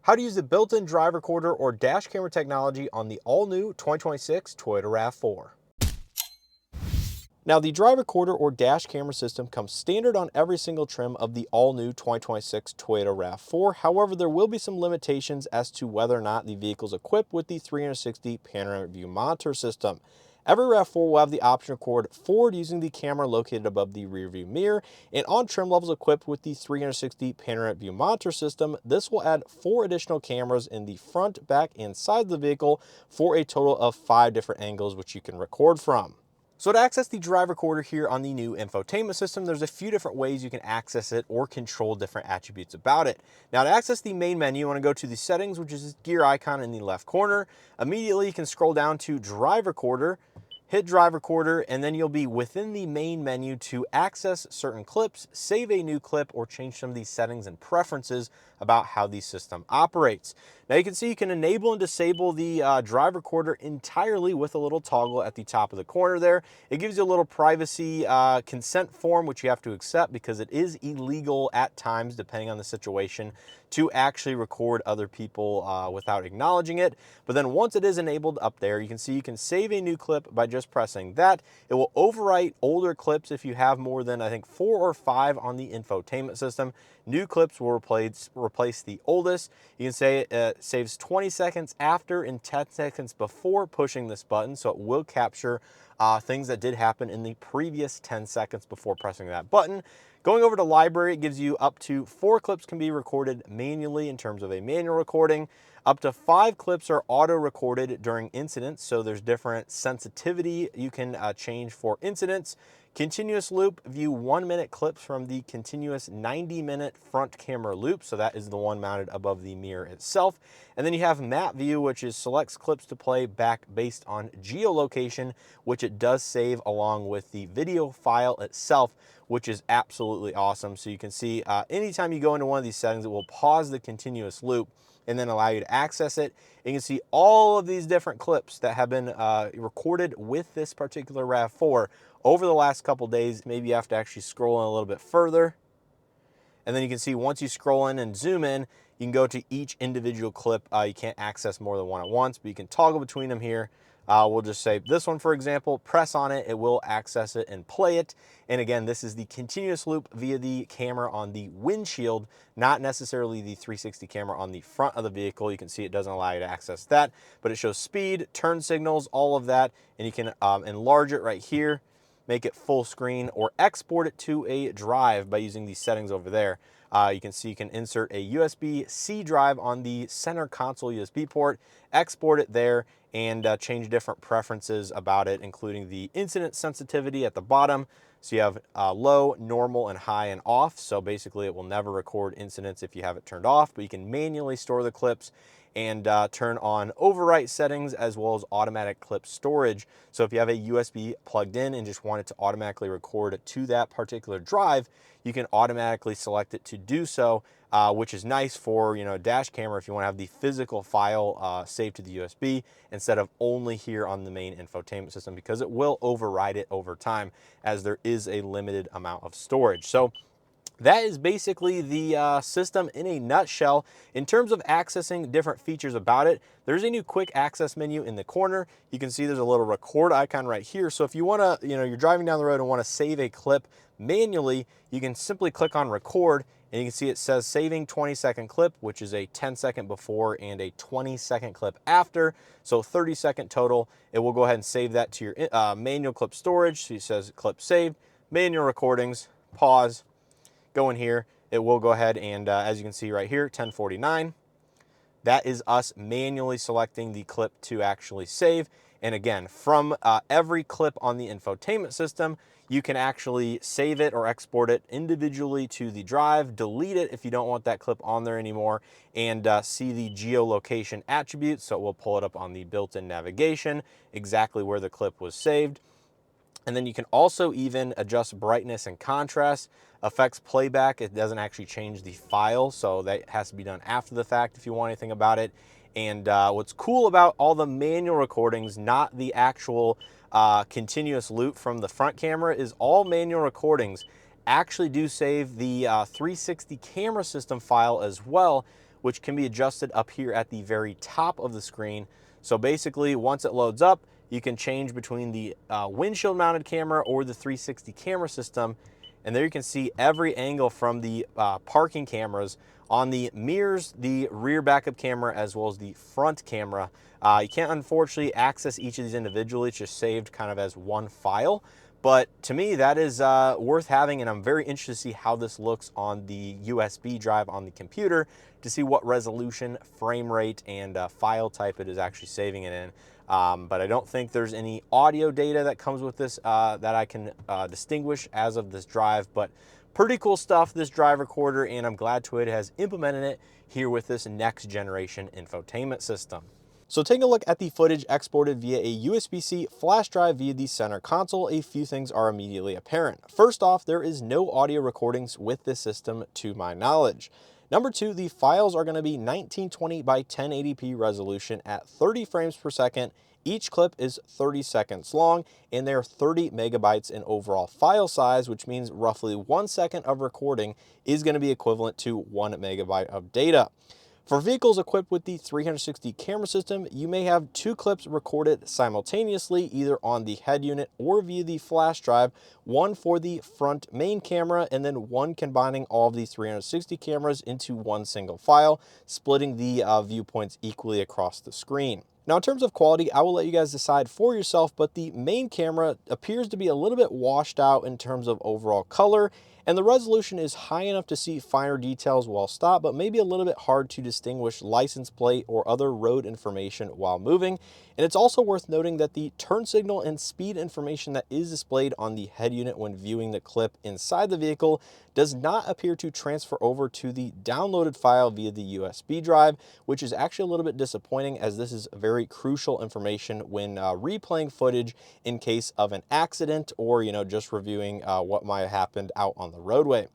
How to use the built-in drive recorder or dash camera technology on the all-new 2026 Toyota RAV4. Now, the drive recorder or dash camera system comes standard on every single trim of the all-new 2026 Toyota RAV4. However, there will be some limitations as to whether or not the vehicle is equipped with the 360 panoramic view monitor system. Every RAV4 will have the option to record forward using the camera located above the rear view mirror, and on trim levels equipped with the 360 panoramic view monitor system, this will add 4 additional cameras in the front, back, and side of the vehicle for a total of 5 different angles which you can record from. So to access the drive recorder here on the new infotainment system, there's a few different ways you can access it or control different attributes about it. Now, to access the main menu, you want to go to the settings, which is this gear icon in the left corner. Immediately, you can scroll down to drive recorder, hit drive recorder, and then you'll be within the main menu to access certain clips, save a new clip, or change some of these settings and preferences about how the system operates. Now you can see you can enable and disable the drive recorder entirely with a little toggle at the top of the corner there. It gives you a little privacy consent form, which you have to accept because it is illegal at times, depending on the situation, to actually record other people without acknowledging it. But then once it is enabled up there, you can see you can save a new clip by just pressing that. It will overwrite older clips if you have more than, I think, 4 or 5 on the infotainment system. New clips will replace the oldest. You can say it saves 20 seconds after and 10 seconds before pushing this button, so it will capture things that did happen in the previous 10 seconds before pressing that button. Going over to library, it gives you up to 4 clips can be recorded manually in terms of a manual recording. Up to 5 clips are auto-recorded during incidents, so there's different sensitivity you can change for incidents. Continuous loop, view 1-minute clips from the continuous 90-minute front camera loop, so that is the one mounted above the mirror itself. And then you have map view, which is selects clips to play back based on geolocation, which it does save along with the video file itself, which is absolutely awesome. So you can see anytime you go into one of these settings, it will pause the continuous loop and then allow you to access it. And you can see all of these different clips that have been recorded with this particular RAV4 over the last couple days. Maybe you have to actually scroll in a little bit further. And then you can see once you scroll in and zoom in, you can go to each individual clip. You can't access more than one at once, but you can toggle between them here. We'll just say this one, for example, press on it, it will access it and play it. And again, this is the continuous loop via the camera on the windshield, not necessarily the 360 camera on the front of the vehicle. You can see it doesn't allow you to access that, but it shows speed, turn signals, all of that. And you can enlarge it right here, make it full screen, or export it to a drive by using these settings over there. You can see you can insert a USB-C drive on the center console USB port, export it there, and change different preferences about it, including the incident sensitivity at the bottom. So you have low, normal, and high and off. So basically it will never record incidents if you have it turned off, but you can manually store the clips and turn on overwrite settings as well as automatic clip storage. So if you have a USB plugged in and just want it to automatically record to that particular drive, you can automatically select it to do so, which is nice for a dash camera if you want to have the physical file saved to the USB instead of only here on the main infotainment system, because it will override it over time as there is a limited amount of storage. So that is basically the system in a nutshell. In terms of accessing different features about it, there's a new quick access menu in the corner. You can see there's a little record icon right here. So if you want to, you're driving down the road and want to save a clip manually, you can simply click on record, and you can see it says saving 20-second clip, which is a 10-second before and a 20-second clip after. So 30-second total. It will go ahead and save that to your manual clip storage. So it says clip saved, manual recordings, pause. Go in here, it will go ahead and as you can see right here, 1049, that is us manually selecting the clip to actually save. And again, from every clip on the infotainment system, you can actually save it or export it individually to the drive, delete it if you don't want that clip on there anymore, and see the geolocation attributes. So it will pull it up on the built-in navigation, exactly where the clip was saved. And then you can also even adjust brightness and contrast, affects playback. It doesn't actually change the file, so that has to be done after the fact if you want anything about it. And what's cool about all the manual recordings, not the actual continuous loop from the front camera, is all manual recordings actually do save the 360 camera system file as well, which can be adjusted up here at the very top of the screen. So basically, once it loads up, you can change between the windshield mounted camera or the 360 camera system. And there you can see every angle from the parking cameras on the mirrors, the rear backup camera, as well as the front camera. You can't unfortunately access each of these individually. It's just saved kind of as one file. But to me, that is worth having, and I'm very interested to see how this looks on the USB drive on the computer to see what resolution, frame rate, and file type it is actually saving it in. But I don't think there's any audio data that comes with this that I can distinguish as of this drive, but pretty cool stuff, this drive recorder, and I'm glad Toyota has implemented it here with this next generation infotainment system. So taking a look at the footage exported via a USB-C flash drive via the center console, a few things are immediately apparent. First off, there is no audio recordings with this system to my knowledge. Number two, the files are going to be 1920 by 1080p resolution at 30 frames per second. Each clip is 30 seconds long, and they're 30 megabytes in overall file size, which means roughly 1 second of recording is going to be equivalent to 1 megabyte of data. For vehicles equipped with the 360 camera system, you may have 2 clips recorded simultaneously, either on the head unit or via the flash drive, one for the front main camera, and then one combining all of the 360 cameras into one single file, splitting the viewpoints equally across the screen. Now, in terms of quality, I will let you guys decide for yourself, but the main camera appears to be a little bit washed out in terms of overall color, and the resolution is high enough to see finer details while stopped, but maybe a little bit hard to distinguish license plate or other road information while moving. And it's also worth noting that the turn signal and speed information that is displayed on the head unit when viewing the clip inside the vehicle does not appear to transfer over to the downloaded file via the USB drive, which is actually a little bit disappointing, as this is very crucial information when replaying footage in case of an accident or, just reviewing what might have happened out on the roadway.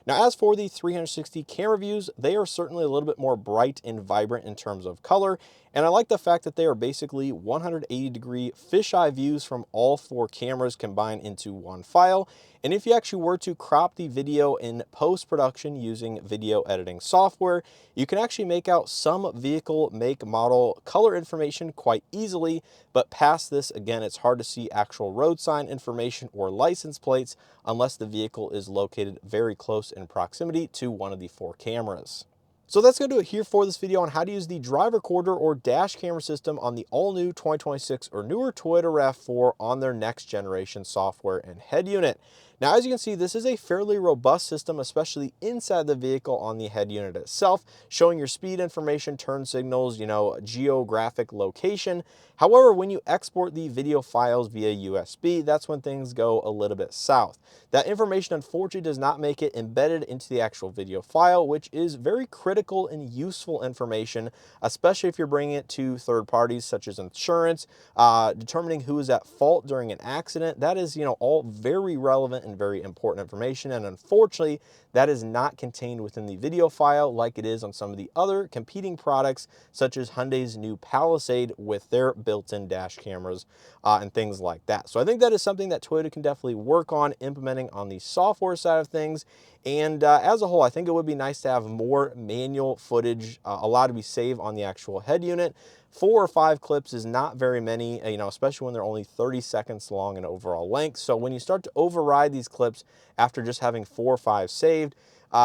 Now, as for the 360 camera views, they are certainly a little bit more bright and vibrant in terms of color, and I like the fact that they are basically 180-degree fisheye views from all 4 cameras combined into one file. And if you actually were to crop the video in post-production using video editing software, you can actually make out some vehicle make, model, color information quite easily, but past this, again, it's hard to see actual road sign information or license plates unless the vehicle is located very close in proximity to one of the 4 cameras. So that's going to do it here for this video on how to use the drive recorder or dash camera system on the all-new 2026 or newer Toyota RAV4 on their next generation software and head unit. Now, as you can see, this is a fairly robust system, especially inside the vehicle on the head unit itself, showing your speed information, turn signals, geographic location. However, when you export the video files via USB, that's when things go a little bit south. That information, unfortunately, does not make it embedded into the actual video file, which is very critical and useful information, especially if you're bringing it to third parties such as insurance, determining who is at fault during an accident. That is, all very relevant and very important information, and unfortunately that is not contained within the video file like it is on some of the other competing products such as Hyundai's new Palisade with their built-in dash cameras and things like that. So I think that is something that Toyota can definitely work on implementing on the software side of things. And as a whole, I think it would be nice to have more manual footage allowed to be saved on the actual head unit. 4 or 5 clips is not very many, especially when they're only 30 seconds long in overall length. So when you start to override these clips after just having 4 or 5 saved,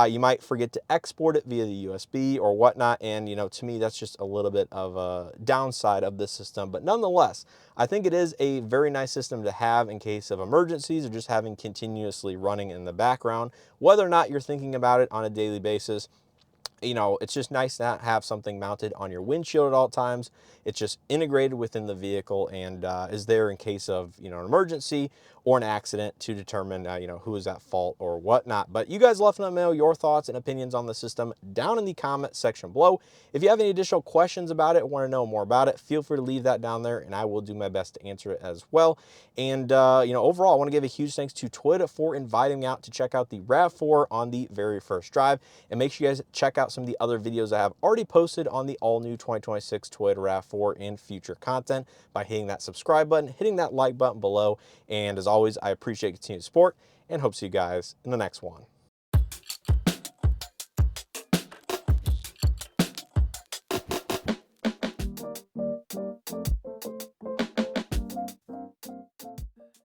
you might forget to export it via the USB or whatnot. And, to me, that's just a little bit of a downside of this system. But nonetheless, I think it is a very nice system to have in case of emergencies or just having continuously running in the background. Whether or not you're thinking about it on a daily basis, it's just nice to have something mounted on your windshield at all times. It's just integrated within the vehicle and is there in case of, an emergency or an accident to determine, who is at fault or whatnot. But you guys let me know your thoughts and opinions on the system down in the comment section below. If you have any additional questions about it, want to know more about it, feel free to leave that down there and I will do my best to answer it as well. And, overall, I want to give a huge thanks to Toyota for inviting me out to check out the RAV4 on the very first drive. And make sure you guys check out some of the other videos I have already posted on the all-new 2026 Toyota RAV4 and future content by hitting that subscribe button, hitting that like button below. And as always, I appreciate continued support and hope to see you guys in the next one.